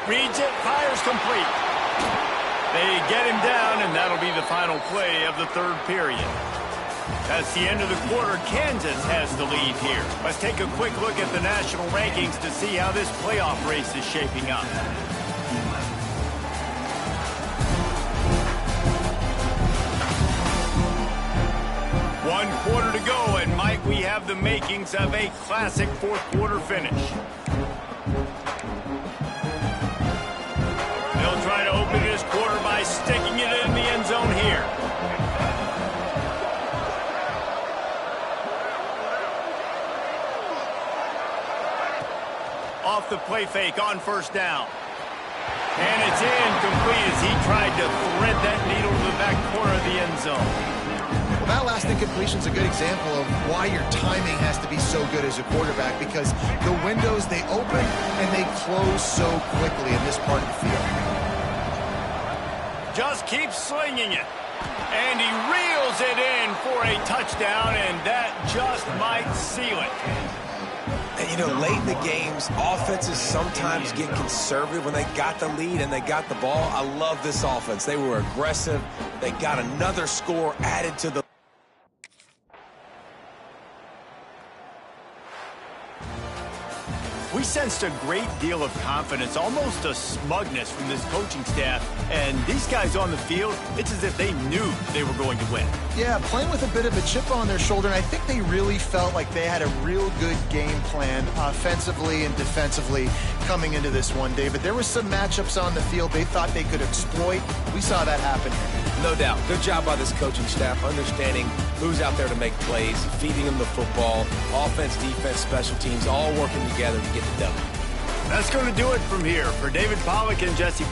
Reads it, fires complete. They get him down, and that'll be the final play of the third period. That's the end of the quarter. Kansas has the lead here. Let's take a quick look at the national rankings to see how this playoff race is shaping up. One quarter to go, and might we have the makings of a classic fourth quarter finish. They'll try to open this quarter by sticking it in the end zone here. Off the play fake on first down. And it's incomplete as he tried to thread that needle to the back corner of the end zone. Well, that last incompletion is a good example of why your timing has to be so good as a quarterback, because the windows, they open and they close so quickly in this part of the field. Just keeps slinging it. And he reels it in for a touchdown, and that just might seal it. And, you know, late in the games, offenses sometimes get conservative when they got the lead and they got the ball. I love this offense. They were aggressive. They got another score added to the... We sensed a great deal of confidence, almost a smugness from this coaching staff. And these guys on the field, it's as if they knew they were going to win. Yeah, playing with a bit of a chip on their shoulder, and I think they really felt like they had a real good game plan offensively and defensively coming into this one, David. There were some matchups on the field they thought they could exploit. We saw that happen here. No doubt. Good job by this coaching staff, understanding who's out there to make plays, feeding them the football, offense, defense, special teams, all working together to get the W. That's going to do it from here. For David Pollack and Jesse...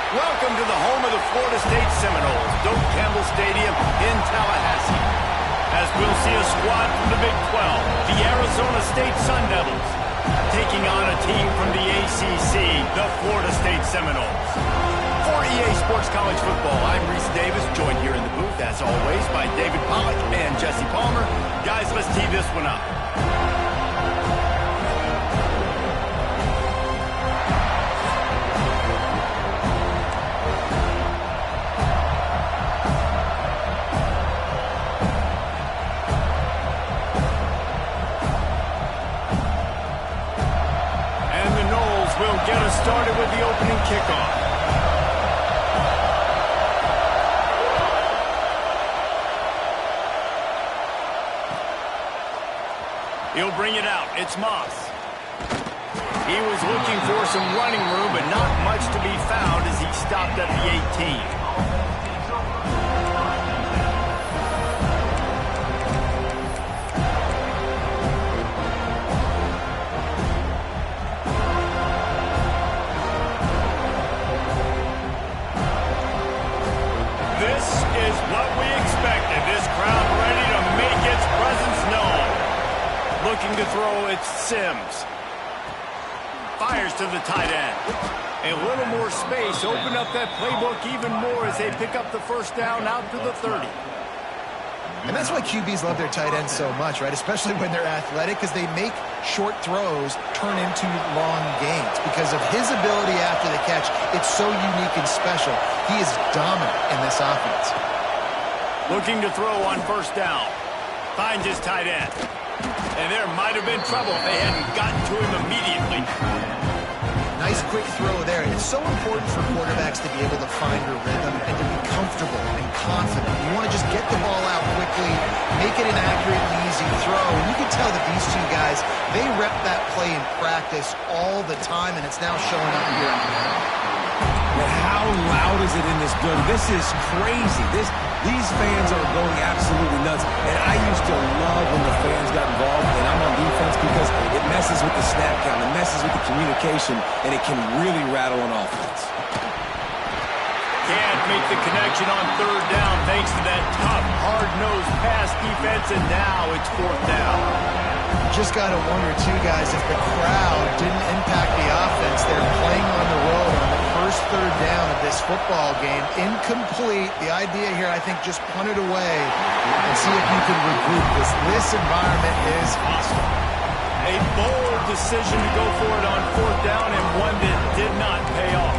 Welcome to the home of the Florida State Seminoles, Doak Campbell Stadium in Tallahassee. As we'll see a squad from the Big 12, the Arizona State Sun Devils, taking on a team from the ACC, the Florida State Seminoles. For EA Sports College Football, I'm Reese Davis, joined here in the booth, as always, by David Pollack and Jesse Palmer. Guys, let's tee this one up. Get us started with the opening kickoff. He'll bring it out. It's Moss. He was looking for some running room, but not much to be found as he stopped at the 18. This is what we expected. This crowd ready to make its presence known. Looking to throw, it's Sims. Fires to the tight end. A little more space. Open up that playbook even more as they pick up the first down out to the 30. And that's why QBs love their tight ends so much, right? Especially when they're athletic, because they make short throws turn into long gains. Because of his ability after the catch, it's so unique and special. He is dominant in this offense. Looking to throw on first down. Finds his tight end. And there might have been trouble if they hadn't gotten to him immediately. Nice quick throw there. It's so important for quarterbacks to be able to find your rhythm and to be comfortable and confident. You want to just get the ball out quickly, make it an accurate and easy throw. And you can tell that these two guys, they rep that play in practice all the time, and it's now showing up here on the field. But how loud is it in this building? This is crazy. These fans are going absolutely nuts. And I used to love when the fans got involved and I'm on defense because it messes with the snap count, it messes with the communication, and it can really rattle an offense. Can't make the connection on third down thanks to that tough, hard-nosed pass defense, and now it's fourth down. Just got to wonder, too, guys, if the crowd didn't impact the offense. They're playing on the road on the first third down of this football game. Incomplete. The idea here, I think, just punt it away and see if you can regroup this. This environment is hostile. A bold decision to go for it on fourth down, and one that did not pay off.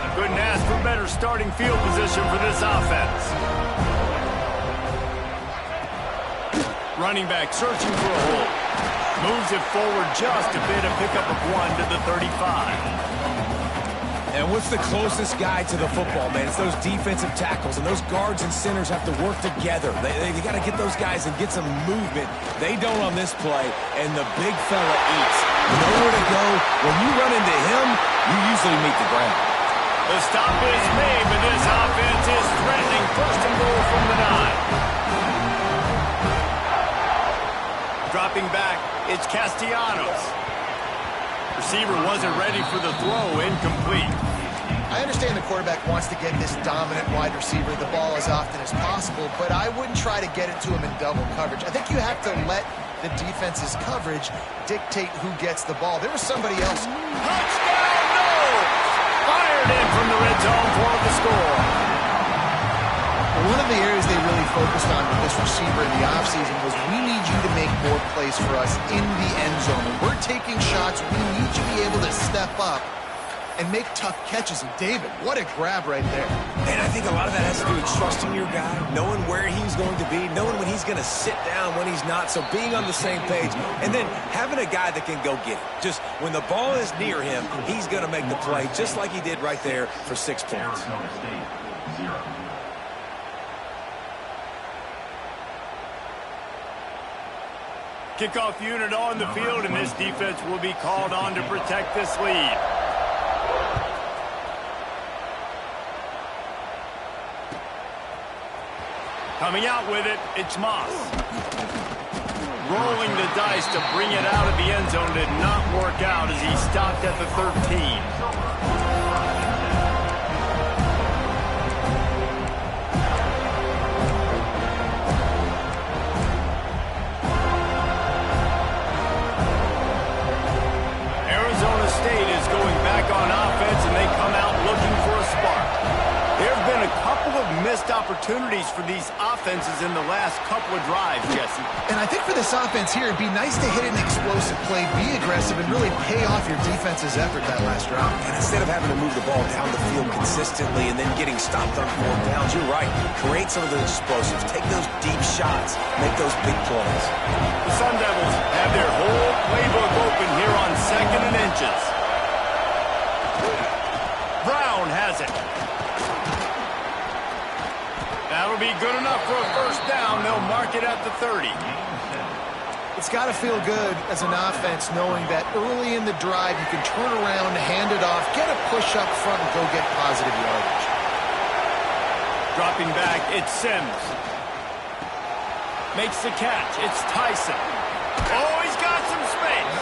I couldn't ask for better starting field position for this offense. Running back searching for a hole. Moves it forward just a bit, a pickup of 1 to the 35. And what's the closest guy to the football, man? It's those defensive tackles, and those guards and centers have to work together. They got to get those guys and get some movement. They don't on this play, and the big fella eats. Nowhere to go. When you run into him, you usually meet the ground. The stop is made, but this offense is threatening. First and goal from the 9. Dropping back, it's Castellanos. Receiver wasn't ready for the throw, incomplete. I understand the quarterback wants to get this dominant wide receiver the ball as often as possible, but I wouldn't try to get it to him in double coverage. I think you have to let the defense's coverage dictate who gets the ball. There was somebody else. Touchdown, no! Fired in from the red zone for the score. One of the areas they really focused on with this receiver in the offseason was we need you to make more plays for us in the end zone. When we're taking shots, we need you to be able to step up and make tough catches. And David, what a grab right there. And I think a lot of that has to do with trusting your guy, knowing where he's going to be, knowing when he's going to sit down, when he's not, so being on the same page, and then having a guy that can go get it. Just when the ball is near him, he's going to make the play, just like he did right there for 6 points. Kickoff unit on the field, and this defense will be called on to protect this lead. Coming out with it, it's Moss. Rolling the dice to bring it out of the end zone did not work out as he stopped at the 13. State is going back on offense, and they come out looking for a spark. There have been a couple of missed opportunities for these offenses in the last couple of drives, Jesse. And I think for this offense here, it'd be nice to hit an explosive play, be aggressive, and really pay off your defense's effort that last drive. And instead of having to move the ball down the field consistently and then getting stopped on 4 downs, you're right. Create some of those explosives. Take those deep shots. Make those big plays. The Sun Devils have their whole playbook open here on 2nd and inches. Brown has it. That'll be good enough for a first down. They'll mark it at the 30. It's got to feel good as an offense knowing that early in the drive you can turn around, hand it off, get a push up front, and go get positive yardage. Dropping back, it's Sims. Makes the catch, it's Tyson. Oh, he's got some space.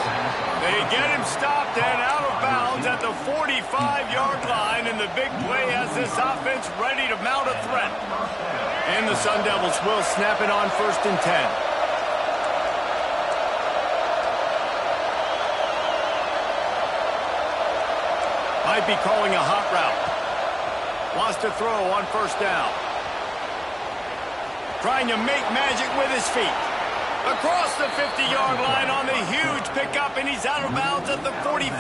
They get him stopped and out of bounds at the 45-yard line, and the big play has this offense ready to mount a threat. And the Sun Devils will snap it on 1st and 10. Might be calling a hot route. Wants to throw on 1st down. Trying to make magic with his feet. Across the 50-yard line on the huge pickup, and he's out of bounds at the 45.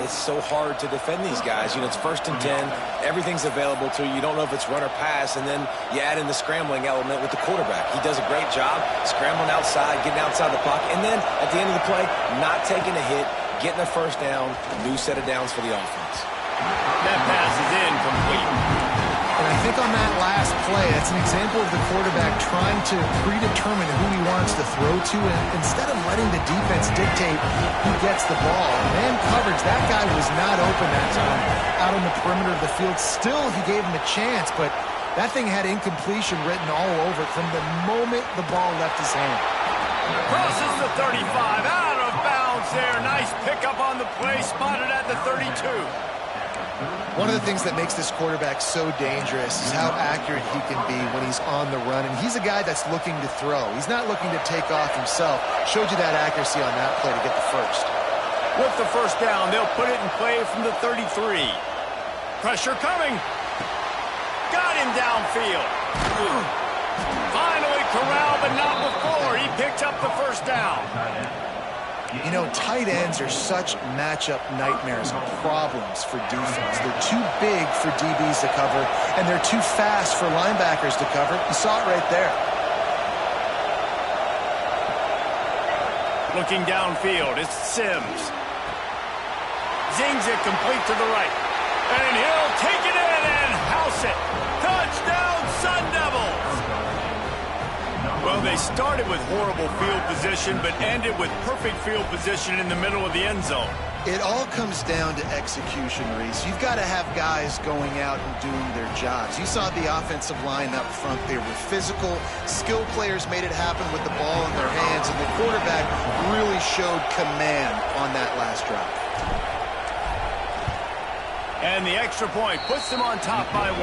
It's so hard to defend these guys. You know, it's 1st and 10. Everything's available to you. You don't know if it's run or pass, and then you add in the scrambling element with the quarterback. He does a great job scrambling outside, getting outside the pocket, and then at the end of the play, not taking a hit, getting a 1st down, new set of downs for the offense. That pass is incomplete. And I think on that last play, it's an example of the quarterback trying to predetermine who he wants to throw to, and instead of letting the defense dictate who gets the ball. Man coverage, that guy was not open that time out on the perimeter of the field. Still, he gave him a chance, but that thing had incompletion written all over it from the moment the ball left his hand. Crosses the 35, out of bounds there. Nice pickup on the play, spotted at the 32. One of the things that makes this quarterback so dangerous is how accurate he can be when he's on the run. And he's a guy that's looking to throw. He's not looking to take off himself. Showed you that accuracy on that play to get the 1st. With the 1st down, they'll put it in play from the 33. Pressure coming. Got him downfield. Finally corralled, but not before. He picked up the 1st down. You know, tight ends are such matchup nightmares and problems for defense. They're too big for DBs to cover, and they're too fast for linebackers to cover. You saw it right there. Looking downfield, it's Sims. Zings it complete to the right. And he'll take it in and house it. Touchdown, Sun Devils! Well, they started with horrible field position, but ended with perfect field position in the middle of the end zone. It all comes down to execution, Reese. You've got to have guys going out and doing their jobs. You saw the offensive line up front. They were physical. Skilled players made it happen with the ball in their hands, and the quarterback really showed command on that last drive. And the extra point puts them on top by 1.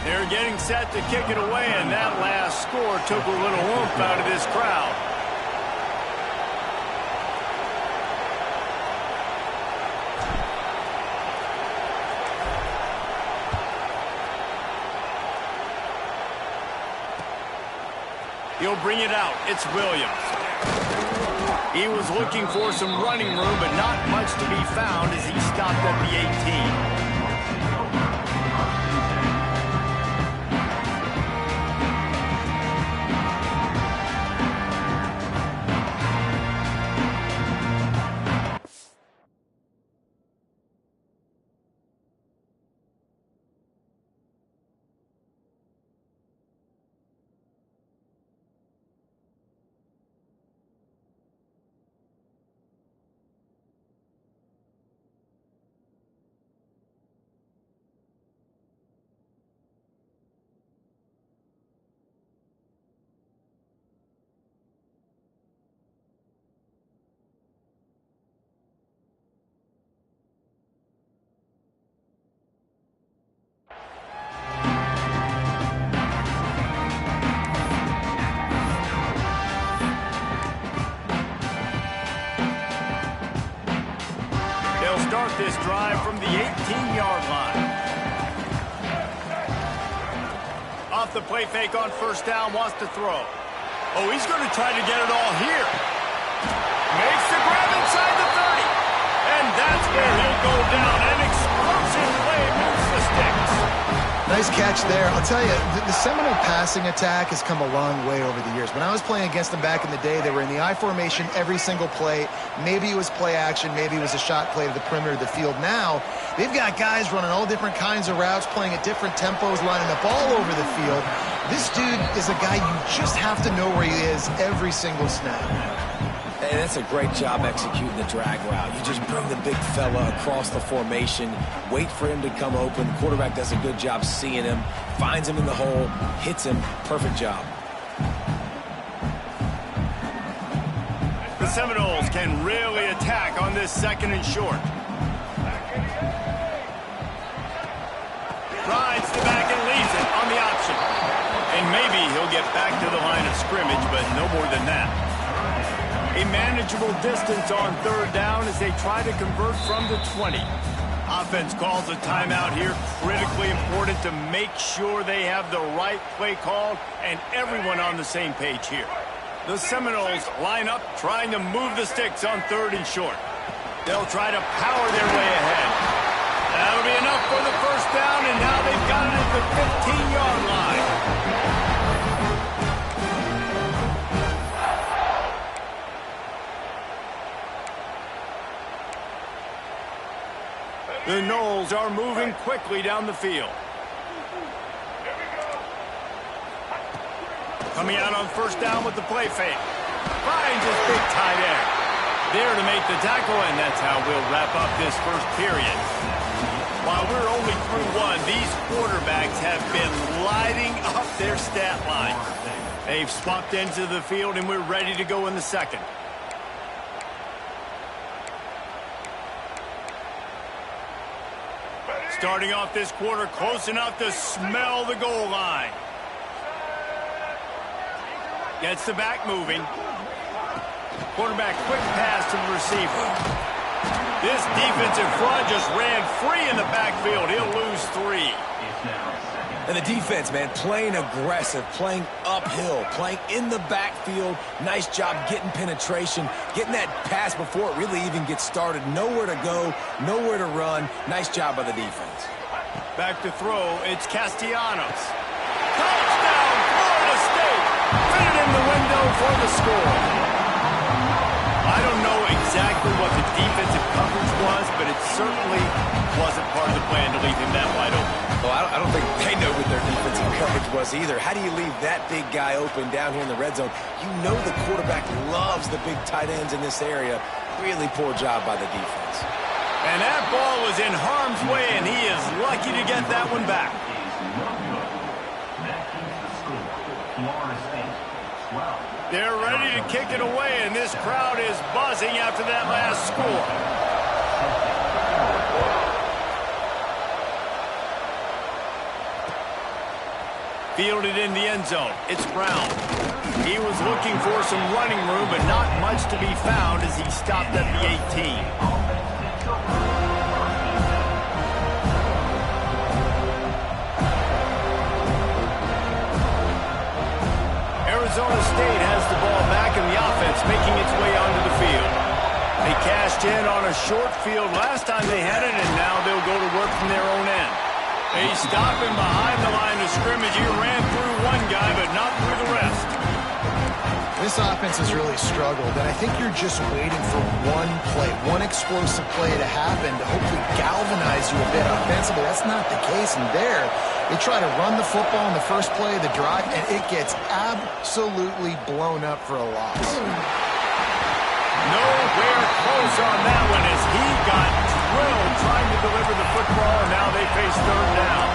They're getting set to kick it away, and that last score took a little oomph out of this crowd. He'll bring it out. It's Williams. He was looking for some running room, but not much to be found as he stopped at the 18. Start this drive from the 18-yard line. Off the play fake on 1st down, wants to throw. Oh, he's going to try to get it all here. Makes the grab inside the 30. And that's where he'll go down. An explosive play moves the sticks. Nice catch there. I'll tell you, the Seminole passing attack has come a long way over the years. When I was playing against them back in the day, they were in the I formation every single play. Maybe it was play action. Maybe it was a shot play to the perimeter of the field. Now, they've got guys running all different kinds of routes, playing at different tempos, lining up all over the field. This dude is a guy you just have to know where he is every single snap. And that's a great job executing the drag route. You just bring the big fella across the formation, wait for him to come open. The quarterback does a good job seeing him, finds him in the hole, hits him. Perfect job. The Seminoles can really attack on this 2nd and short. Rides the back and leaves it on the option. And maybe he'll get back to the line of scrimmage, but no more than that. A manageable distance on 3rd down as they try to convert from the 20. Offense calls a timeout here. Critically important to make sure they have the right play called and everyone on the same page here. The Seminoles line up trying to move the sticks on 3rd and short. They'll try to power their way ahead. That'll be enough for the 1st down, and now they've got it at the 15-yard line. The Noles are moving quickly down the field. Coming out on 1st down with the play fake. Finds his big tight end. There to make the tackle, and that's how we'll wrap up this 1st period. While we're only through 1, these quarterbacks have been lighting up their stat line. They've swapped into the field, and we're ready to go in the 2nd. Starting off this quarter close enough to smell the goal line. Gets the back moving. Quarterback quick pass to the receiver. This defensive front just ran free in the backfield. He'll lose 3. And the defense, man, playing aggressive, playing uphill, playing in the backfield. Nice job getting penetration, getting that pass before it really even gets started. Nowhere to go, nowhere to run. Nice job by the defense. Back to throw, it's Castellanos. Touchdown, Florida State! Fit in the window for the score. I don't know exactly what the defensive coverage was, but it certainly wasn't part of the plan to leave him that wide open. Well, I don't think they know what their defensive coverage was either. How do you leave that big guy open down here in the red zone? You know the quarterback loves the big tight ends in this area. Really poor job by the defense. And that ball was in harm's way, and he is lucky to get that one back. They're ready to kick it away, and this crowd is buzzing after that last score. Fielded in the end zone. It's Brown. He was looking for some running room, but not much to be found as he stopped at the 18. Arizona State has the ball back in the offense, making its way onto the field. They cashed in on a short field last time they had it, and now they'll go to work from their own end. They stop him behind the line of scrimmage. He ran through one guy, but not through the rest. This offense has really struggled, and I think you're just waiting for one play, one explosive play to happen to hopefully galvanize you a bit offensively. That's not the case, and there, they try to run the football in the first play of the drive, and it gets absolutely blown up for a loss. Nowhere close on that one as he got drilled trying to deliver the football, and now they face 3rd down.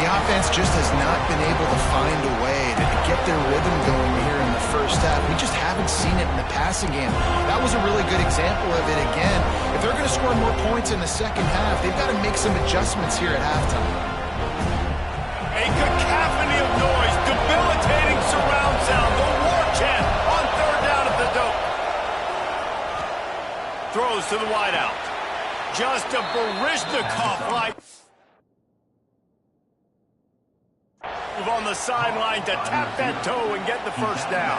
The offense just has not been able to find a way to get their rhythm going here in the first half. We just haven't seen it in the passing game. That was a really good example of it again. If they're going to score more points in the second half, they've got to make some adjustments here at halftime. A cacophony of noise, debilitating surround sound, the war chant on 3rd down at the dope. Throws to the wideout. Just a Baryshnikov like move on the sideline to tap that toe and get the 1st down.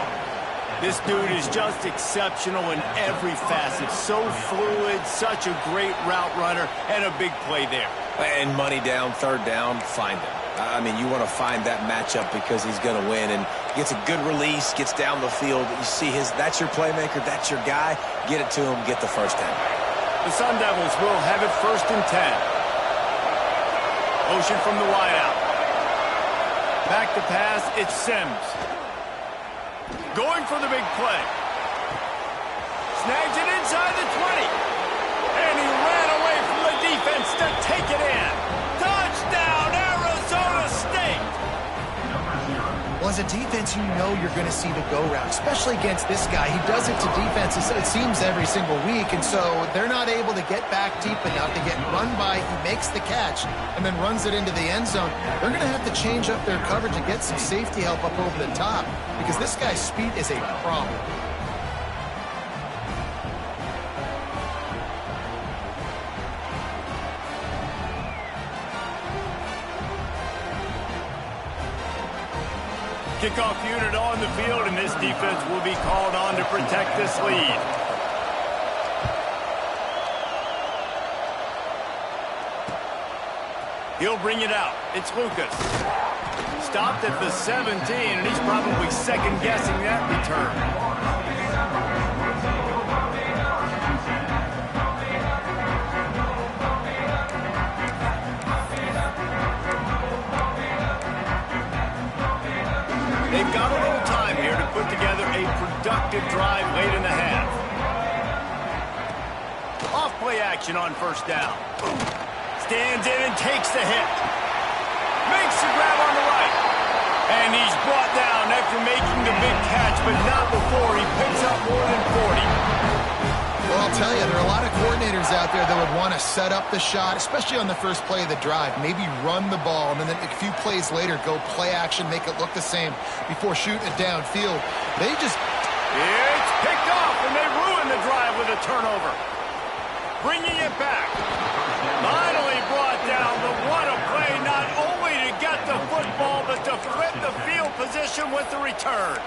This dude is just exceptional in every facet. So fluid, such a great route runner, and a big play there. And money down, 3rd down, find him. I mean, you want to find that matchup because he's going to win, and gets a good release, gets down the field. You see that's your playmaker, that's your guy. Get it to him, get the first down. The Sun Devils will have it 1st and 10. Motion from the wideout. Back to pass, it's Sims. Going for the big play. Snags it inside the 20. And he ran away from the defense to take it in. Touchdown, Arizona State! Well, as a defense, you know you're going to see the go route, especially against this guy. He does it to defenses, it seems, every single week, and so they're not able to get back deep enough to get run by. He makes the catch and then runs it into the end zone. They're going to have to change up their coverage and get some safety help up over the top because this guy's speed is a problem. Kickoff unit on the field, and this defense will be called on to protect this lead. He'll bring it out. It's Lucas. Stopped at the 17, and he's probably second-guessing that return. They've got a little time here to put together a productive drive late in the half. Off play action on 1st down. Stands in and takes the hit. Makes the grab on the right. And he's brought down after making the big catch, but not before he picks up more than 40. Well, I'll tell you, there are a lot of coordinators out there that would want to set up the shot, especially on the first play of the drive, maybe run the ball, and then a few plays later go play action, make it look the same before shooting it downfield. They just... It's picked off, and they ruin the drive with a turnover. Bringing it back. Finally brought down, but what a play, not only to get the football, but to flip the field position with the return.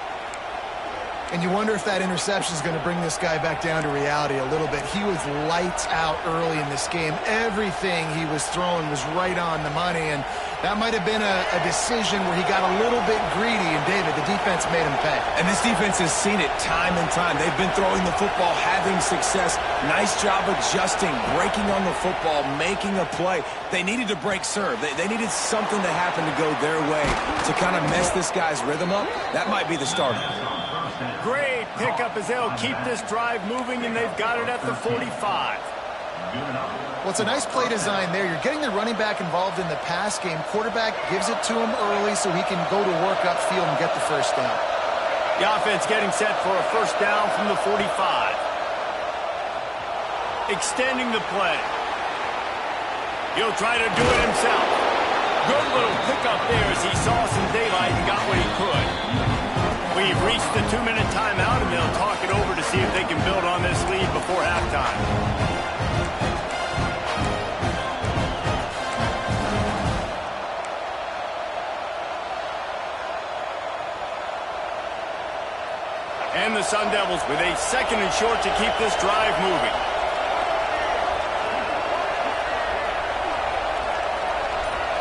And you wonder if that interception is going to bring this guy back down to reality a little bit. He was lights out early in this game. Everything he was throwing was right on the money, and that might have been a decision where he got a little bit greedy, and David, the defense made him pay. And this defense has seen it time and time. They've been throwing the football, having success. Nice job adjusting, breaking on the football, making a play. They needed to break serve. They needed something to happen to go their way to kind of mess this guy's rhythm up. That might be the start of it. Great pickup as they'll keep this drive moving, and they've got it at the 45. Well, it's a nice play design there. You're getting the running back involved in the pass game. Quarterback gives it to him early so he can go to work upfield and get the first down. The offense getting set for a 1st down from the 45. Extending the play. He'll try to do it himself. Good little pickup there as he saw some daylight and got what he could. We've reached the 2-minute timeout, and they'll talk it over to see if they can build on this lead before halftime. And the Sun Devils with a 2nd and short to keep this drive moving.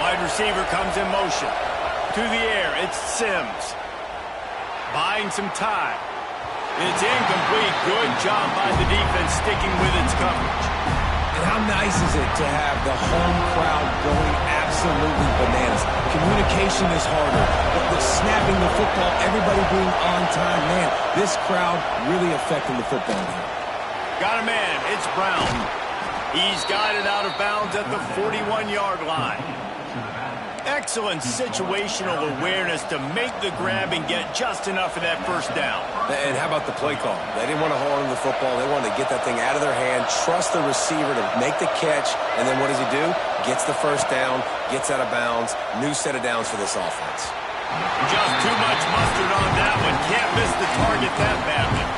Wide receiver comes in motion. To the air, it's Sims. Buying some time. It's incomplete. Good job by the defense sticking with its coverage. And how nice is it to have the home crowd going absolutely bananas? Communication is harder, but snapping the football, everybody being on time, man, this crowd really affecting the football game. Got a man. It's Brown. He's got it out of bounds at the 41-yard line. Excellent situational awareness to make the grab and get just enough of that 1st down. And how about the play call? They didn't want to hold on to the football. They wanted to get that thing out of their hand, trust the receiver to make the catch, and then what does he do? Gets the 1st down, gets out of bounds, new set of downs for this offense. Just too much mustard on that one. Can't miss the target that badly.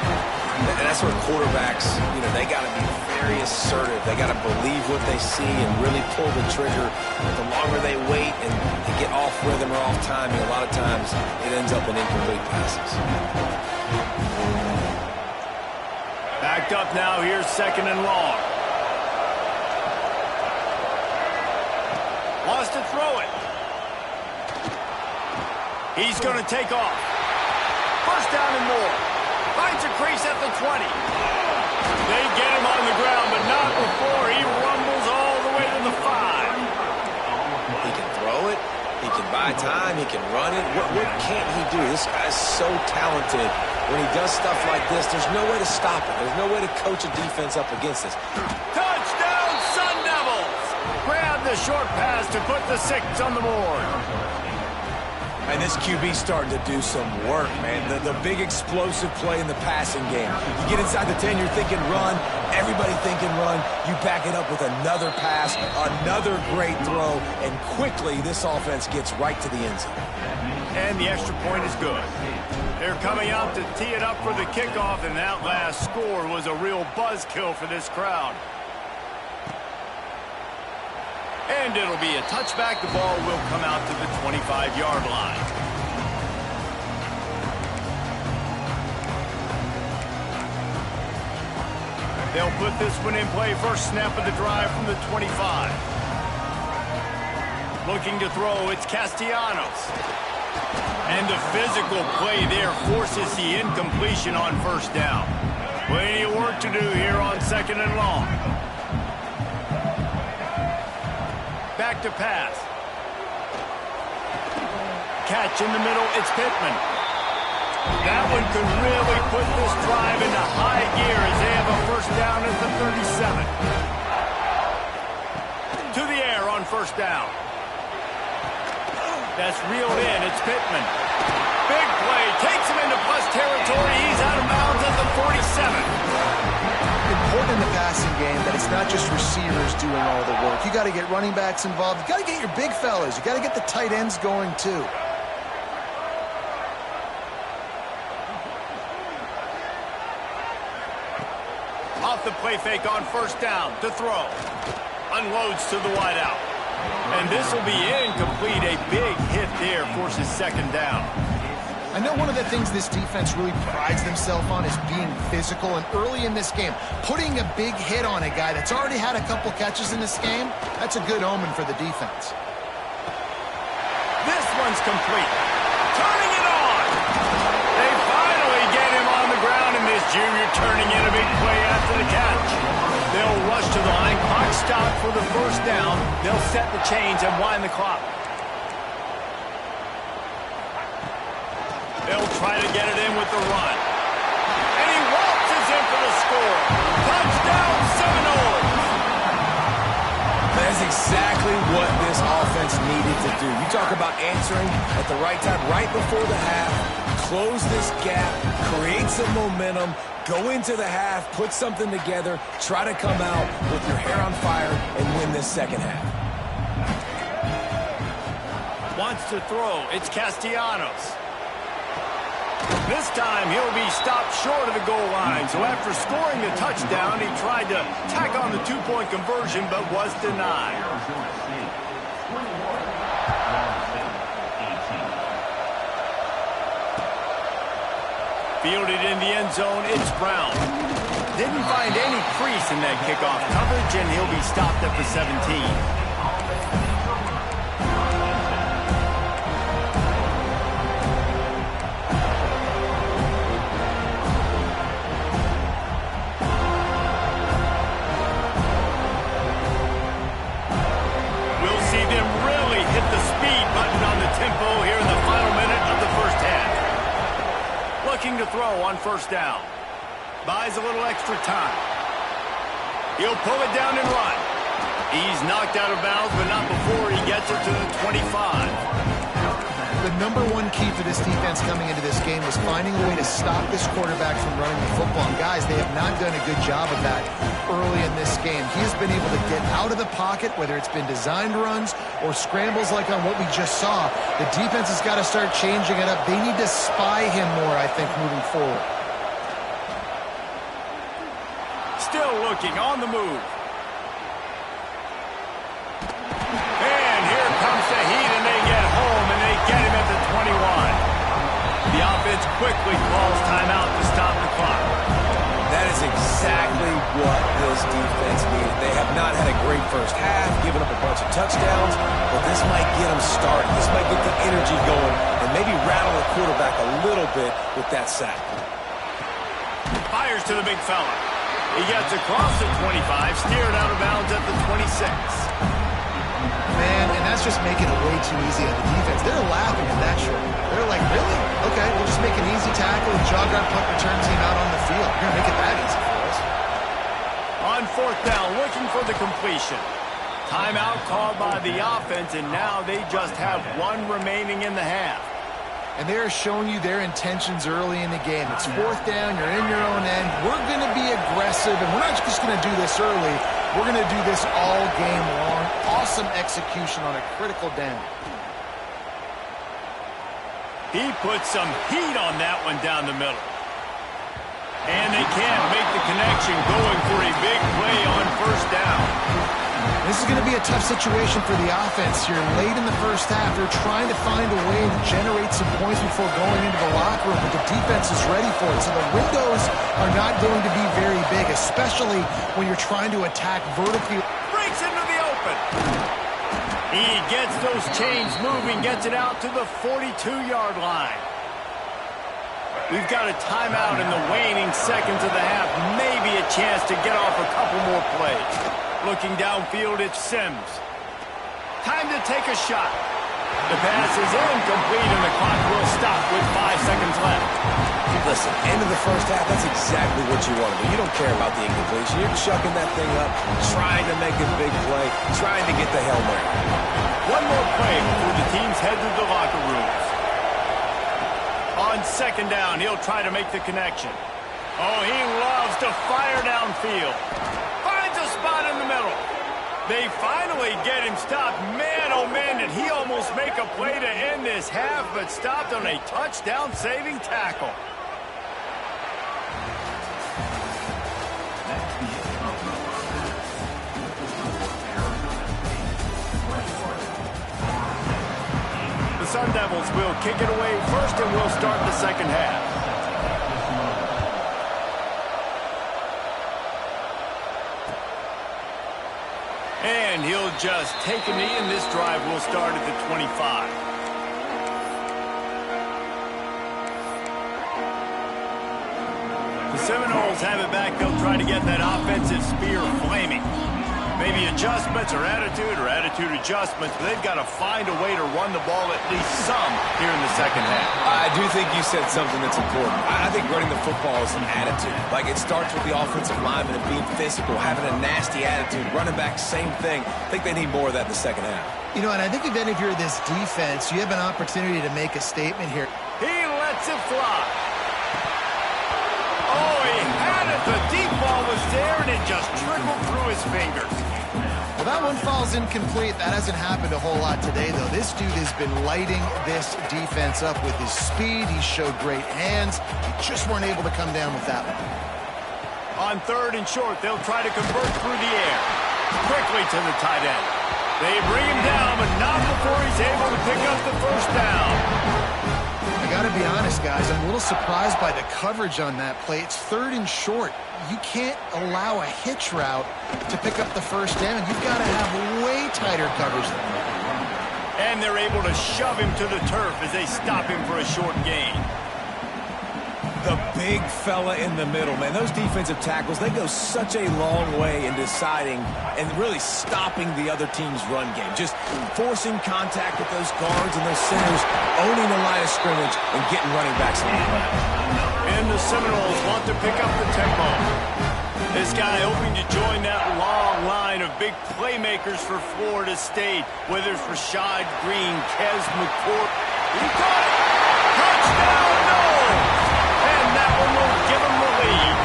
And that's where quarterbacks, they got to be very assertive. They got to believe what they see and really pull the trigger. But the longer they wait and they get off rhythm or off timing, a lot of times it ends up in incomplete passes. Backed up now. Here's 2nd and long. Wants to throw it. He's going to take off. First down and more. Finds a crease at the 20. They get him on the ground, but not before he rumbles all the way to the 5. He can throw it. He can buy time. He can run it. What can't he do? This guy's so talented. When he does stuff like this, there's no way to stop it. There's no way to coach a defense up against this. Touchdown, Sun Devils! Grab the short pass to put the 6 on the board. And this QB's starting to do some work, man. The big explosive play in the passing game. You get inside the 10, you're thinking run. Everybody thinking run. You back it up with another pass, another great throw, and quickly this offense gets right to the end zone. And the extra point is good. They're coming out to tee it up for the kickoff, and that last score was a real buzzkill for this crowd. And it'll be a touchback. The ball will come out to the 25-yard line. They'll put this one in play. First snap of the drive from the 25. Looking to throw, it's Castellanos. And the physical play there forces the incompletion on first down. Plenty of work to do here on 2nd and long. Back to pass. Catch in the middle, it's Pittman. That one could really put this drive into high gear as they have a first down at the 37. To the air on first down. That's reeled in, it's Pittman. Big play, takes him into plus territory. He's out of bounds at the 47. Important in the passing game that it's not just receivers doing all the work. You got to get running backs involved. You got to get your big fellas. You got to get the tight ends going too. Off the play fake on first down to throw. Unloads to the wideout. And this will be incomplete. A big hit there forces 2nd down. I know one of the things this defense really prides themselves on is being physical, and early in this game, putting a big hit on a guy that's already had a couple catches in this game, that's a good omen for the defense. This one's complete. Turning it on. They finally get him on the ground, and this junior turning in a big play after the catch. They'll rush to the line, clock stop for the first down. They'll set the chains and wind the clock. They'll try to get it in with the run. And he waltzes in for the score. Touchdown, Seminoles! That's exactly what this offense needed to do. You talk about answering at the right time, right before the half, close this gap, create some momentum, go into the half, put something together, try to come out with your hair on fire and win this second half. Wants to throw. It's Castellanos. This time he'll be stopped short of the goal line. So after scoring the touchdown, he tried to tack on the 2-point conversion, but was denied. Fielded in the end zone, it's Brown. Didn't find any crease in that kickoff coverage, and he'll be stopped at the 17. Looking to throw on first down. Buys a little extra time. He'll pull it down and run. He's knocked out of bounds, but not before he gets it to the 25. The number one key for this defense coming into this game was finding a way to stop this quarterback from running the football. And guys, they have not done a good job of that early in this game. He has been able to get out of the pocket, whether it's been designed runs or scrambles like on what we just saw. The defense has got to start changing it up. They need to spy him more, I think, moving forward. Still looking on the move. And here comes the heat, and they get home, and they get him at the 21. The offense quickly calls timeout to stop the clock. That is exactly what this this defense needed. They have not had a great first half, giving up a bunch of touchdowns, but this might get them started. This might get the energy going and maybe rattle the quarterback a little bit with that sack. Fires to the big fella. He gets across the 25, steered out of bounds at the 26. Man, and that's just making it way too easy on the defense. They're laughing at that short. They're like, really? Okay, we'll just make an easy tackle and jog our punt return team out on the field. We're going to make it that easy for us. On fourth down, looking for the completion. Timeout called by the offense, and now they just have one remaining in the half. And they are showing you their intentions early in the game. It's fourth down, you're in your own end. We're going to be aggressive, and we're not just going to do this early. We're going to do this all game long. Awesome execution on a critical down. He put some heat on that one down the middle. And they can't make the connection, going for a big play on first down. This is going to be a tough situation for the offense here. Late in the first half, they're trying to find a way to generate some points before going into the locker room, but the defense is ready for it. So the windows are not going to be very big, especially when you're trying to attack vertically. Breaks into the open. He gets those chains moving, gets it out to the 42-yard line. We've got a timeout in the waning seconds of the half. Maybe a chance to get off a couple more plays. Looking downfield, it's Sims. Time to take a shot. The pass is incomplete, and the clock will stop with 5 seconds left. Listen, end of the first half, that's exactly what you want to do. You don't care about the incompletion. You're chucking that thing up, trying to make a big play, trying to get the Hail Mary. One more play before the teams head to the locker rooms. On second down, he'll try to make the connection. Oh, he loves to fire downfield. Finds a spot in the middle. They finally get him stopped. Man, oh man, did he almost make a play to end this half, but stopped on a touchdown-saving tackle. The Sun Devils will kick it away first, and we'll start the second half. And he'll just take a knee, and this drive will start at the 25. The Seminoles have it back. They'll try to get that offensive spear flaming. Maybe adjustments or attitude adjustments, but they've got to find a way to run the ball at least some here in the second half. I do think you said something that's important. I think running the football is an attitude. Like, it starts with the offensive lineman and being physical, having a nasty attitude. Running back, same thing. I think they need more of that in the second half. You know, and I think if you're this defense, you have an opportunity to make a statement here. He lets it fly. Oh, he had it. The deep ball was there, and it just trickled through his fingers. Well, that one falls incomplete. That hasn't happened a whole lot today, though. This dude has been lighting this defense up with his speed. He showed great hands. He just weren't able to come down with that one. On third and short, they'll try to convert through the air. Quickly to the tight end. They bring him down, but not before he's able to pick up the first down. I got to be honest, guys. I'm a little surprised by the coverage on that play. It's third and short. You can't allow a hitch route to pick up the first down. You've got to have way tighter coverage than that. And they're able to shove him to the turf as they stop him for a short gain. The big fella in the middle, man. Those defensive tackles, they go such a long way in deciding and really stopping the other team's run game. Just forcing contact with those guards and those centers, owning the line of scrimmage, and getting running backs on the ground. And the Seminoles want to pick up the tempo. This guy hoping to join that long line of big playmakers for Florida State, whether it's Rashad Green, Kez McCourt. He caught it! Touchdown, no! And that one will give him the lead.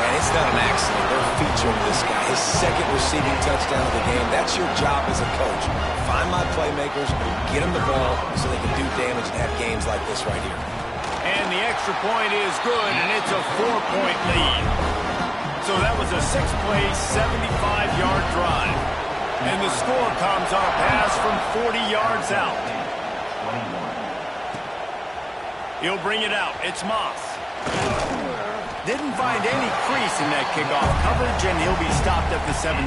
And it's not an accident. They're featuring this guy. His second receiving touchdown of the game. That's your job as a coach. Find my playmakers, get them the ball so they can do damage and have games like this right here. And the extra point is good, and it's a 4-point lead. So that was a 6-play, 75-yard drive. And the score comes on a pass from 40 yards out. He'll bring it out. It's Moss. Didn't find any crease in that kickoff coverage, and he'll be stopped at the 17.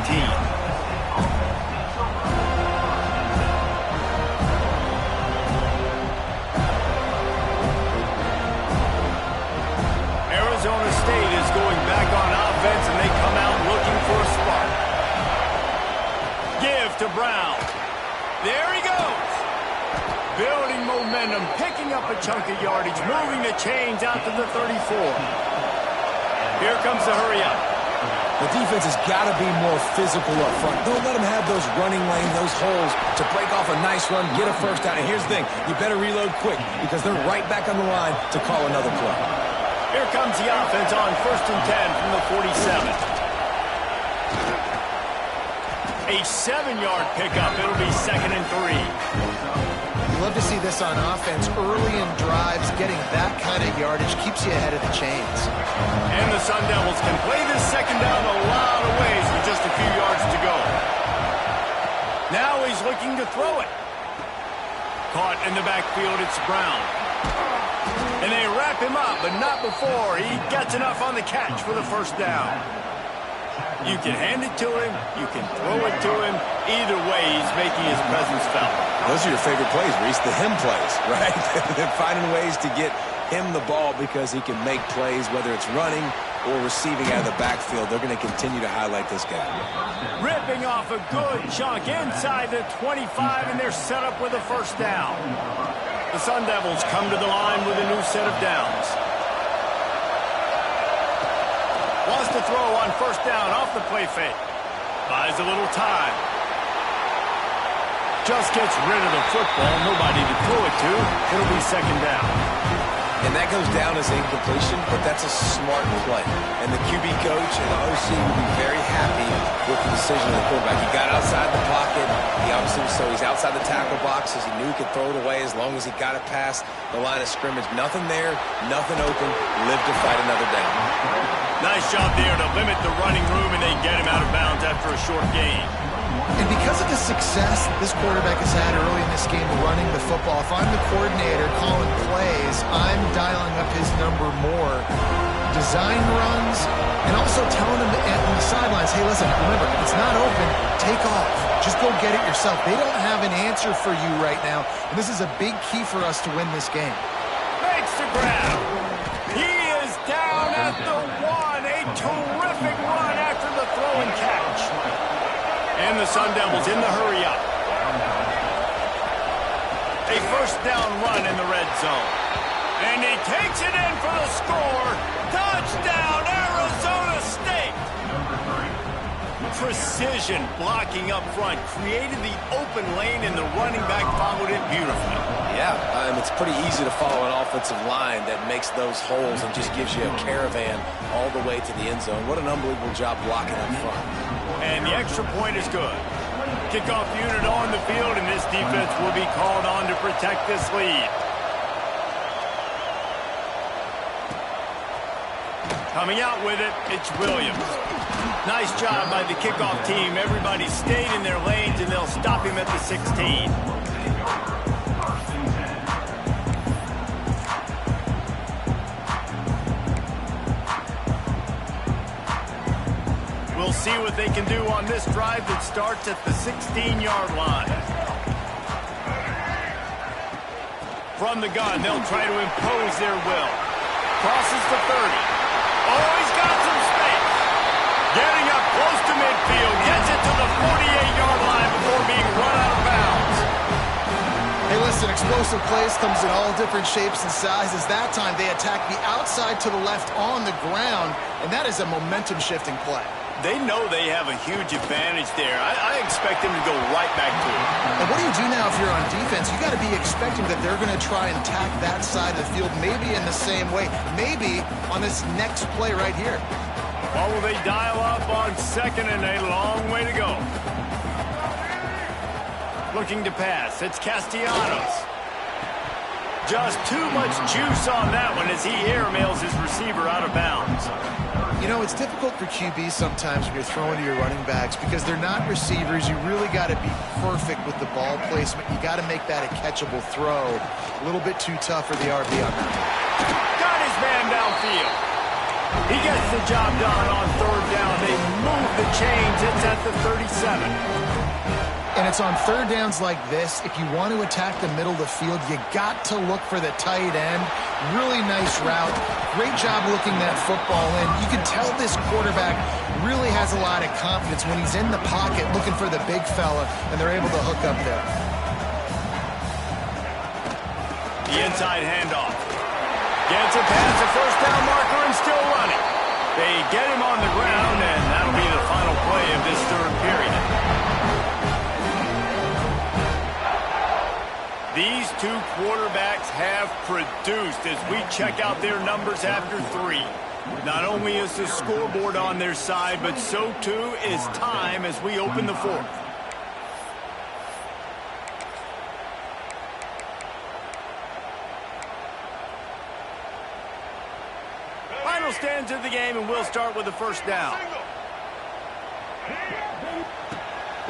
Arizona State is going back on offense, and they come out looking for a spark. Give to Brown. There he goes. Building momentum, picking up a chunk of yardage, moving the chains out to the 34. Here comes the hurry-up. The defense has got to be more physical up front. Don't let them have those running lanes, those holes to break off a nice run, get a first down. And here's the thing, you better reload quick because they're right back on the line to call another play. Here comes the offense on 1st and 10 from the 47. A 7-yard pickup. It'll be 2nd and 3. You love to see this on offense. Early in drives, getting that kind of yardage keeps you ahead of the chains. And the Sun Devils can play this second down a lot of ways with just a few yards to go. Now he's looking to throw it. Caught in the backfield, it's Brown. And they wrap him up, but not before he gets enough on the catch for the first down. You can hand it to him, you can throw it to him. Either way, he's making his presence felt. Those are your favorite plays, Reese, the him plays, right? They're finding ways to get him the ball because he can make plays, whether it's running or receiving out of the backfield. They're going to continue to highlight this guy. Ripping off a good chunk inside the 25, and they're set up with a first down. The Sun Devils come to the line with a new set of downs. Wants to throw on first down off the play fake. Buys a little time. Just gets rid of the football. Nobody to throw it to. It'll be second down. And that goes down as incompletion, but that's a smart play. And the QB coach and the OC will be very happy with the decision of the quarterback. He got outside the pocket. He obviously, so he's outside the tackle boxes. He knew he could throw it away as long as he got it past the line of scrimmage. Nothing there, nothing open. Live to fight another down. Nice job there to limit the running room, and they get him out of bounds after a short gain. And because of the success this quarterback has had early in this game running the football, if I'm the coordinator calling plays, I'm dialing up his number more. Design runs, and also telling him on the sidelines, hey, listen, remember, it's not open, take off. Just go get it yourself. They don't have an answer for you right now, and this is a big key for us to win this game. Makes the grab. He is down at the 1. A terrific run after the throw and catch. And the Sun Devils in the hurry-up. A first down run in the red zone. And he takes it in for the score. Touchdown, Arizona State! Precision blocking up front. Created the open lane, and the running back followed it beautifully. Yeah, it's pretty easy to follow an offensive line that makes those holes and just gives you a caravan all the way to the end zone. What an unbelievable job blocking up front. And the extra point is good. Kickoff unit on the field, and this defense will be called on to protect this lead. Coming out with it, it's Williams. Nice job by the kickoff team. Everybody stayed in their lanes, and they'll stop him at the 16. We'll see what they can do on this drive that starts at the 16-yard line. From the gun, they'll try to impose their will. Crosses the 30. Oh, he's got some space. Getting up close to midfield. Gets it to the 48-yard line before being run out of bounds. Hey, listen, explosive plays comes in all different shapes and sizes. That time, they attack the outside to the left on the ground, and that is a momentum-shifting play. They know they have a huge advantage there. I expect them to go right back to it. And what do you do now if you're on defense? You got to be expecting that they're going to try and attack that side of the field, maybe in the same way, maybe on this next play right here. Or will they dial up on second and a long way to go? Looking to pass. It's Castellanos. Just too much juice on that one as he airmails his receiver out of bounds. You know, it's difficult for QBs sometimes when you're throwing to your running backs because they're not receivers. You really got to be perfect with the ball placement. You got to make that a catchable throw. A little bit too tough for the RB on that one. Got his man downfield. He gets the job done on third down. They move the chains. It's at the 37. And it's on third downs like this. If you want to attack the middle of the field, you got to look for the tight end. Really nice route. Great job looking that football in. You can tell this quarterback really has a lot of confidence when he's in the pocket looking for the big fella, and they're able to hook up there. The inside handoff. Gets it past the first down marker and still running. They get him on the ground, and that'll be the final play of this third period. These two quarterbacks have produced as we check out their numbers after 3. Not only is the scoreboard on their side, but so too is time as we open the fourth. Final stands of the game, and we'll start with the first down.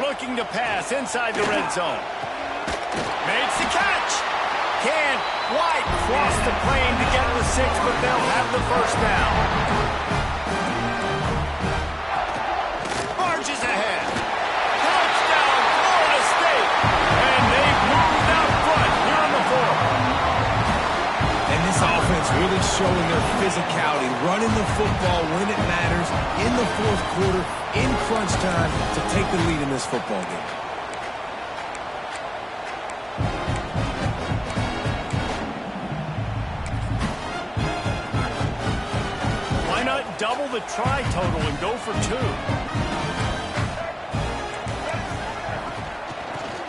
Looking to pass inside the red zone. Makes the catch. Can White cross the plane to get the 6, but they'll have the first down. Marches ahead. Touchdown, Florida State. And they've moved out front here in the fourth. And this offense really showing their physicality, running the football when it matters, in the fourth quarter, in crunch time, to take the lead in this football game. Double the try total and go for 2.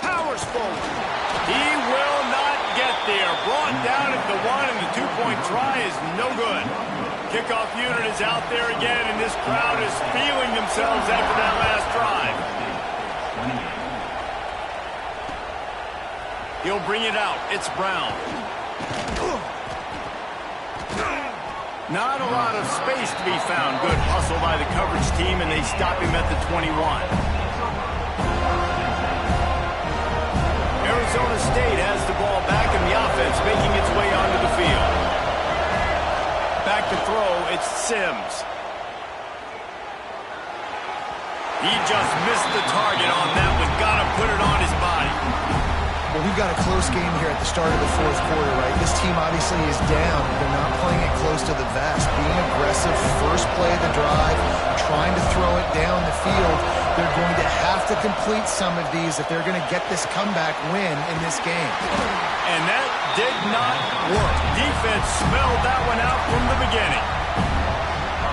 Powers forward. He will not get there. Brought down at the 1, and the 2-point try is no good. Kickoff unit is out there again, and this crowd is feeling themselves after that last drive. He'll bring it out. It's Brown. Not a lot of space to be found. Good hustle by the coverage team, and they stop him at the 21. Arizona State has the ball back in the offense, making its way onto the field. Back to throw, it's Sims. He just missed the target on that one. Got to put it on his body. Well, we've got a close game here at the start of the fourth quarter, right? This team obviously is down. They're not playing it close to the vest. Being aggressive, first play of the drive, trying to throw it down the field. They're going to have to complete some of these if they're going to get this comeback win in this game. And that did not work. Defense smelled that one out from the beginning.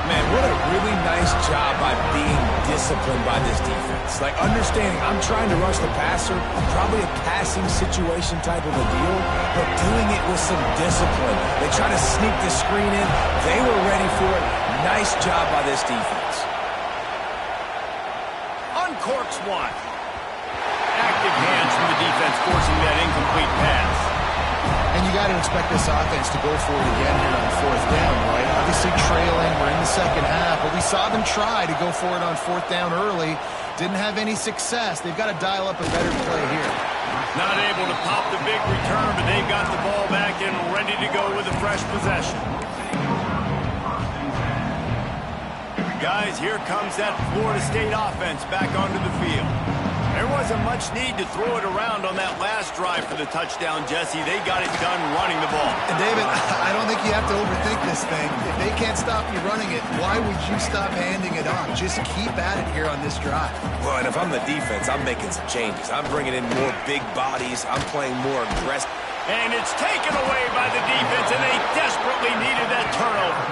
Man, what a really nice job by being disciplined by this defense. Like, understanding I'm trying to rush the passer, probably a passing situation type of a deal, but doing it with some discipline. They try to sneak the screen in. They were ready for it. Nice job by this defense. Uncorks one. Active hands from the defense forcing that incomplete pass. And you got to expect this offense to go for it again here on fourth down, right? Obviously trailing, we're in the second half, but we saw them try to go for it on fourth down early. Didn't have any success. They've got to dial up a better play here. Not able to pop the big return, but they've got the ball back and ready to go with a fresh possession. Guys, here comes that Florida State offense back onto the field. There wasn't much need to throw it around on that last drive for the touchdown, Jesse. They got it done running the ball. And David, I don't think you have to overthink this thing. If they can't stop you running it, why would you stop handing it off? Just keep at it here on this drive. Well, and if I'm the defense, I'm making some changes. I'm bringing in more big bodies. I'm playing more aggressive. And it's taken away by the defense, and they desperately needed that turnover.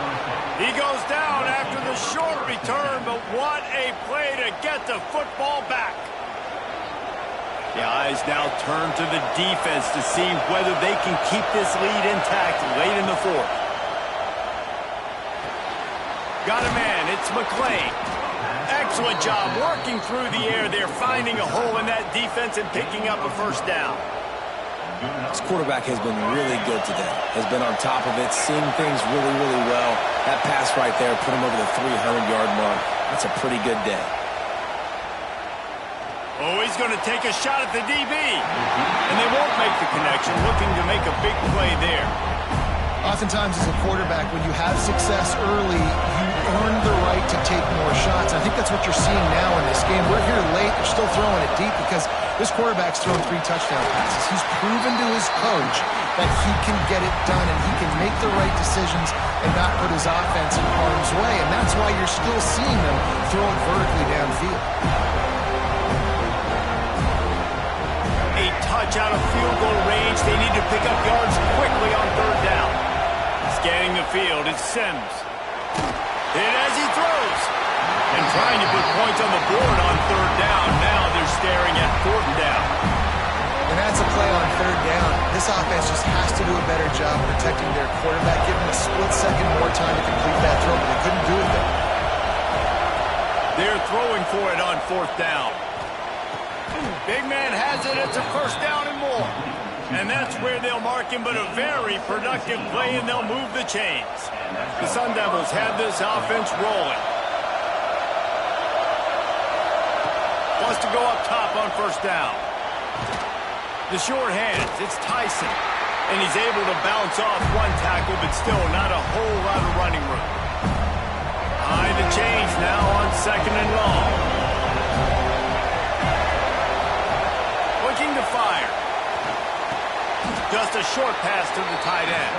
He goes down after the short return, but what a play to get the football back. The eyes now turn to the defense to see whether they can keep this lead intact late in the fourth. Got a man, it's McClain. Excellent job working through the air there, finding a hole in that defense and picking up a first down. This quarterback has been really good today. Has been on top of it, seeing things really, really well. That pass right there put him over the 300-yard mark. That's a pretty good day. Oh, he's going to take a shot at the DB. And they won't make the connection, looking to make a big play there. Oftentimes as a quarterback, when you have success early, you earn the right to take more shots. I think that's what you're seeing now in this game. We're here late. They're still throwing it deep because this quarterback's thrown 3 touchdown passes. He's proven to his coach that he can get it done and he can make the right decisions and not put his offense in harm's way. And that's why you're still seeing them throw it vertically downfield. A touch out of field goal range. They need to pick up yards quickly on 3rd down. Scanning the field, it's Sims. Hit as he throws. And trying to put points on the board on 3rd down. Now they're staring at 4th down. And that's a play on 3rd down. This offense just has to do a better job protecting their quarterback, give him a split second more time to complete that throw, but they couldn't do it there. They're throwing for it on 4th down. Big man has it. It's a 1st down and more. And that's where they'll mark him, but a very productive play, and they'll move the chains. The Sun Devils have this offense rolling. Wants to go up top on 1st down. The short hands, it's Tyson. And he's able to bounce off 1 tackle, but still not a whole lot of running room. High the chains now on 2nd and long. Looking to fire. Just a short pass to the tight end.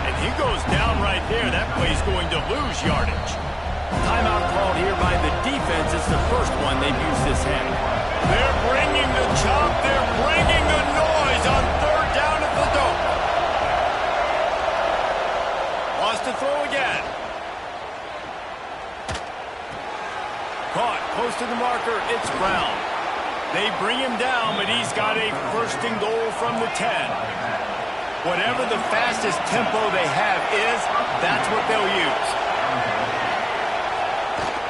And he goes down right there. That play's going to lose yardage. Timeout called here by the defense. It's the first one they've used this half. They're bringing the chop. They're bringing the noise on 3rd down at the dome. Wants to throw again. Caught. Close to the marker. It's Brown. They bring him down, but he's got a 1st and goal from the 10. Whatever the fastest tempo they have is, that's what they'll use.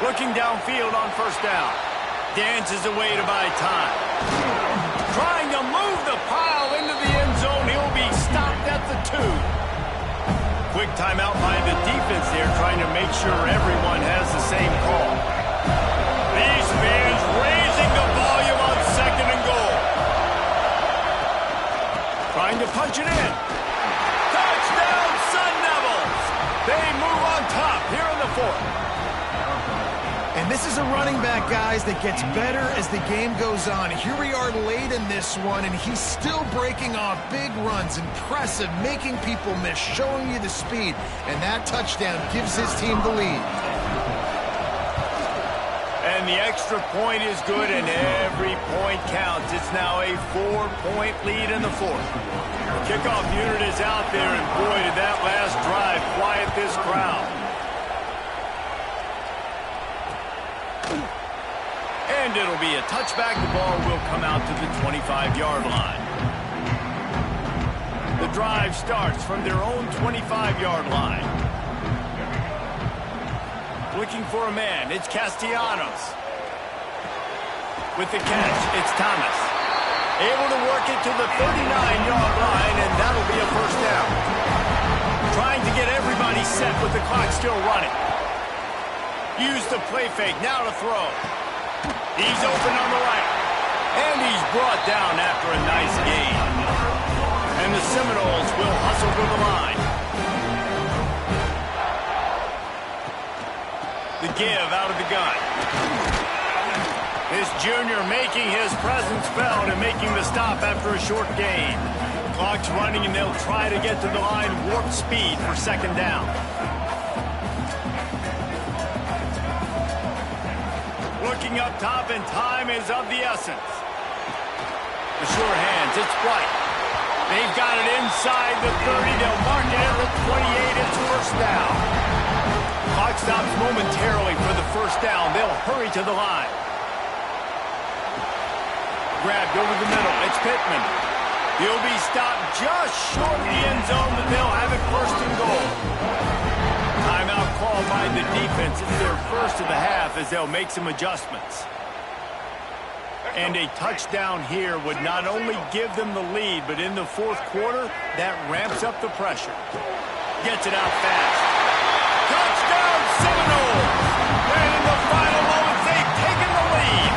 Looking downfield on 1st down. Dances away to buy time. Trying to move the pile into the end zone. He'll be stopped at the 2. Quick timeout by the defense there, trying to make sure everyone has the same call. These fans raising the volume on 2nd and goal. Trying to punch it in. Touchdown, Sun Devils! They move on top here in the 4th. And this is a running back, guys, that gets better as the game goes on. Here we are late in this one, and he's still breaking off big runs. Impressive, making people miss, showing you the speed. And that touchdown gives his team the lead. And the extra point is good, and every point counts. It's now a 4-point lead in the 4th. Kickoff unit is out there, and boy, did that last drive quiet this crowd. And it'll be a touchback. The ball will come out to the 25-yard line. The drive starts from their own 25-yard line. Looking for a man, it's Castellanos. With the catch, it's Thomas. Able to work it to the 39-yard line, and that'll be a 1st down. Trying to get everybody set with the clock still running. Use the play fake, now to throw. He's open on the right. And he's brought down after a nice gain. And the Seminoles will hustle to the line. The give out of the gun. This junior making his presence felt and making the stop after a short gain. Clock's running, and they'll try to get to the line warp speed for 2nd down. Looking up top, and time is of the essence. The sure hands, it's White. They've got it inside the 30. They'll mark it at the 28. It's 1st down. Clock stops momentarily for the 1st down. They'll hurry to the line. Grabbed over the middle. It's Pittman. He'll be stopped just short of the end zone, but they'll have it 1st and goal. Timeout called by the defense. It's their 1st of the half as they'll make some adjustments. And a touchdown here would not only give them the lead, but in the 4th quarter, that ramps up the pressure. Gets it out fast. Touchdown, Seminoles! And in the final moments, they've taken the lead.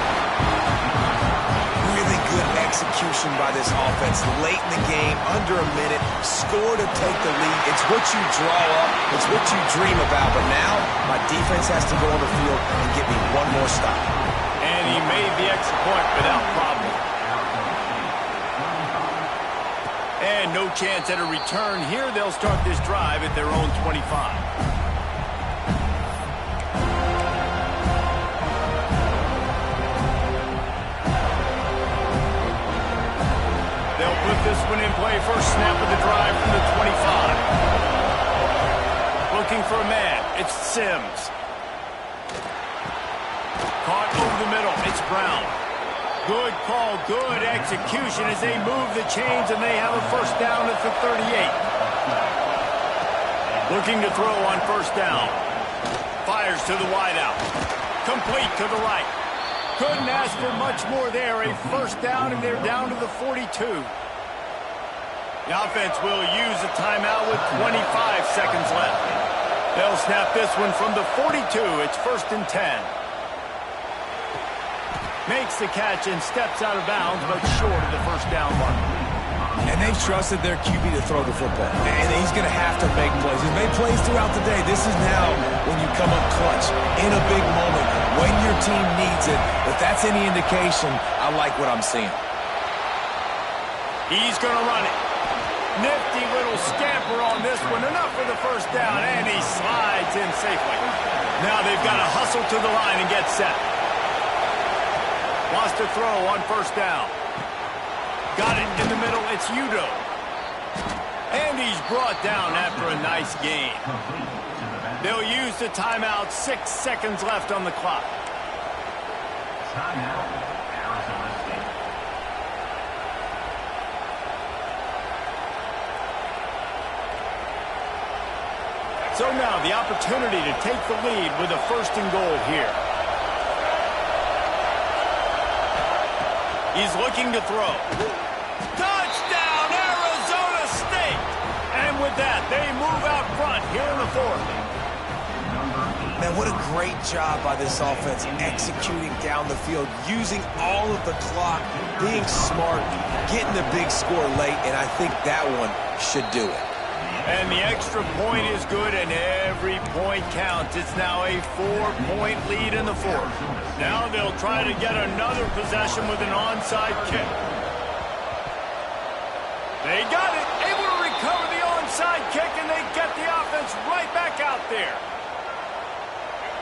Really good execution execution by this offense late in the game, under a minute, score to take the lead. It's what you draw up. It's what you dream about. But now, my defense has to go on the field and get me one more stop. And he made the extra point without problem. And no chance at a return here. They'll start this drive at their own 25. They'll put this one in play. First snap of the drive from the 25. Looking for a man. It's Sims. Caught over the middle. It's Brown. Good call, good execution as they move the chains, and they have a first down at the 38. Looking to throw on first down. Fires to the wideout. Complete to the right. Couldn't ask for much more there. A first down, and they're down to the 42. The offense will use a timeout with 25 seconds left. They'll snap this one from the 42. It's first and 10. Makes the catch and steps out of bounds, but short of the first down mark. And they've trusted their QB to throw the football. And he's going to have to make plays. He's made plays throughout the day. This is now when you come up clutch in a big moment when your team needs it. If that's any indication, I like what I'm seeing. He's going to run it. Nifty little scamper on this one. Enough for the first down, and he slides in safely. Now they've got to hustle to the line and get set. Wants to throw on first down. Got it in the middle. It's Udo. And he's brought down after a nice gain. They'll use the timeout. 6 seconds left on the clock. Timeout, Arizona State. So now the opportunity to take the lead with a first and goal here. He's looking to throw. Touchdown, Arizona State! And with that, they move out front here in the fourth. Man, what a great job by this offense executing down the field, using all of the clock, being smart, getting the big score late, and I think that one should do it. And the extra point is good, and every point counts. It's now a 4-point lead in the fourth. Now they'll try to get another possession with an onside kick. They got it, able to recover the onside kick, and they get the offense right back out there.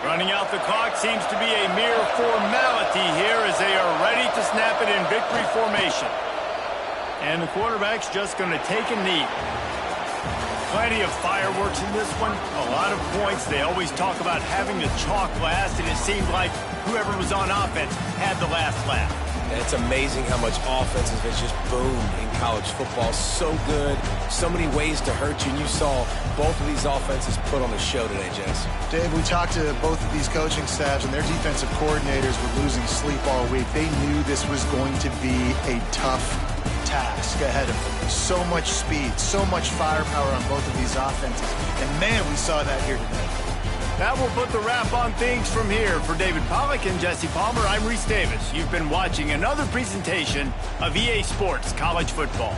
Running out the clock seems to be a mere formality here as they are ready to snap it in victory formation. And the quarterback's just going to take a knee. Plenty of fireworks in this one. A lot of points. They always talk about having the chalk last, and it seemed like whoever was on offense had the last laugh. And it's amazing how much offense has just boomed in college football. So good. So many ways to hurt you. And you saw both of these offenses put on a show today, Jess. Dave, we talked to both of these coaching staffs, and their defensive coordinators were losing sleep all week. They knew this was going to be a tough task ahead of them. So much speed, so much firepower on both of these offenses. And, man, we saw that here today. That will put the wrap on things from here. For David Pollack and Jesse Palmer, I'm Reese Davis. You've been watching another presentation of EA Sports College Football.